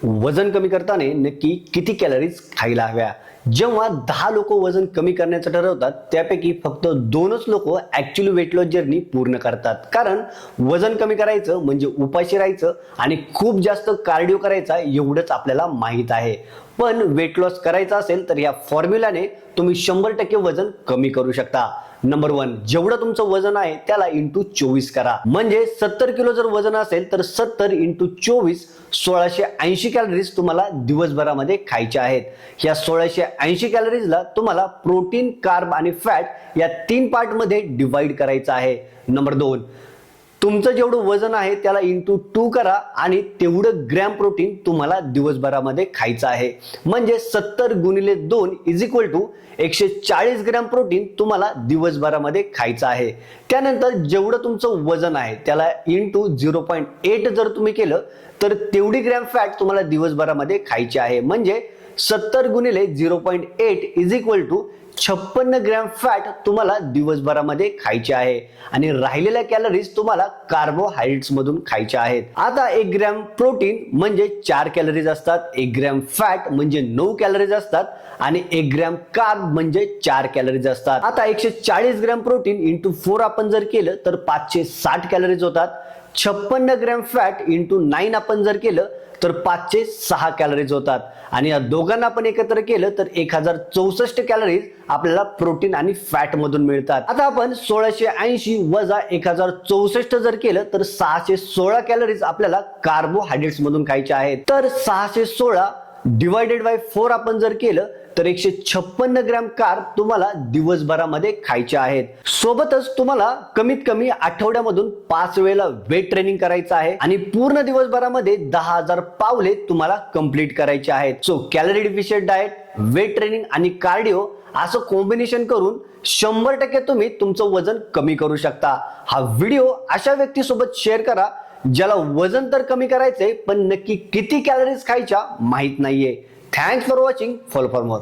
वजन कमी करताना नक्की किती कॅलरीज खायला हव्या? जेव्हा 10 लोक वजन कमी करण्याचं ठरवतात त्यापैकी फक्त 2च लोक ऍक्च्युअली वेट लॉस जर्नी पूर्ण करतात. कारण वजन कमी करायचं म्हणजे उपाशी राहायचं आणि खूप जास्त कार्डिओ करायचा एवढंच आपल्याला माहित आहे. पण वेट लॉस करायचा असेल तर या फॉर्म्युलाने तुम्ही 100% वजन कमी करू शकता. नंबर 1, जेवढं तुमचं वजन आहे त्याला इंटू 24 करा. म्हणजे 70 किलो जर वजन असेल तर 70 इंटू 24 1680 कॅलरीज तुम्हाला दिवसभरामध्ये खायच्या आहेत. या 1680 कॅलरीजला तुम्हाला प्रोटीन, कार्ब आणि फॅट या 3 पार्ट मध्ये डिवाइड करायचं आहे. नंबर 2, तुमचं जेवढं वजन आहे त्याला इंटू 2 करा आणि तेवढं ग्रॅम प्रोटीन तुम्हाला दिवसभरामध्ये खायचं आहे. म्हणजे 70 गुणिले 2 is equal to 140 gram protein तुम्हाला दिवसभरामध्ये खायचं आहे. त्यानंतर जेवढं तुमचं वजन आहे त्याला इंटू 0.8 जर तुम्ही केलं तर तेवढी ग्रॅम फॅट तुम्हाला दिवसभरामध्ये खायची आहे. म्हणजे 70 गुणिले 0.8 is equal to 56 gram fat तुम्हाला दिवसभरामध्ये खायचे आहे. आणि राहिलेल्या कॅलरीज तुम्हाला कार्बोहायड्रेट्स मधून खायच्या आहेत. आता 1 ग्रॅम प्रोटीन म्हणजे 4 कॅलरीज असतात, 1 ग्रॅम फॅट म्हणजे 9 कॅलरीज असतात आणि 1 ग्रॅम कार्ब म्हणजे 4 कॅलरीज असतात. आता 140 ग्रॅम प्रोटीन इंटू 4 आपण जर केलं तर 560 कॅलरीज होतात. 56 ग्रॅम फॅट इंटू 9 आपण जर केलं तर 506 कॅलरीज होतात. आणि या दोघांना आपण एकत्र केलं तर 1064 कॅलरीज आपल्याला प्रोटीन आणि फॅट मधून मिळतात. आता आपण 1680 वजा 1064 जर केलं तर 616 कॅलरीज आपल्याला कार्बोहायड्रेट्स मधून खायचे आहेत. तर 616 डिवायडेड बाय 4 आपण जर केलं तर 156 ग्रॅम कार्ब तुम्हाला दिवसभरामध्ये खायचे आहेत. सोबतच तुम्हाला कमीत कमी आठवड्यामधून 5 वेळेला वेट ट्रेनिंग करायचं आहे आणि पूर्ण दिवसभरामध्ये 10,000 पावले तुम्हाला कंप्लीट करायचे आहेत. So calorie deficient diet, weight training आणि कार्डिओ असं कॉम्बिनेशन करून 100% तुम्ही तुमचं वजन कमी करू शकता. हा व्हिडिओ अशा व्यक्तीसोबत शेअर करा ज्याला वजन तर कमी करायचंय पण नक्की किती कॅलरीज खायच्या माहित नाहीये. Thanks for watching. Follow for more.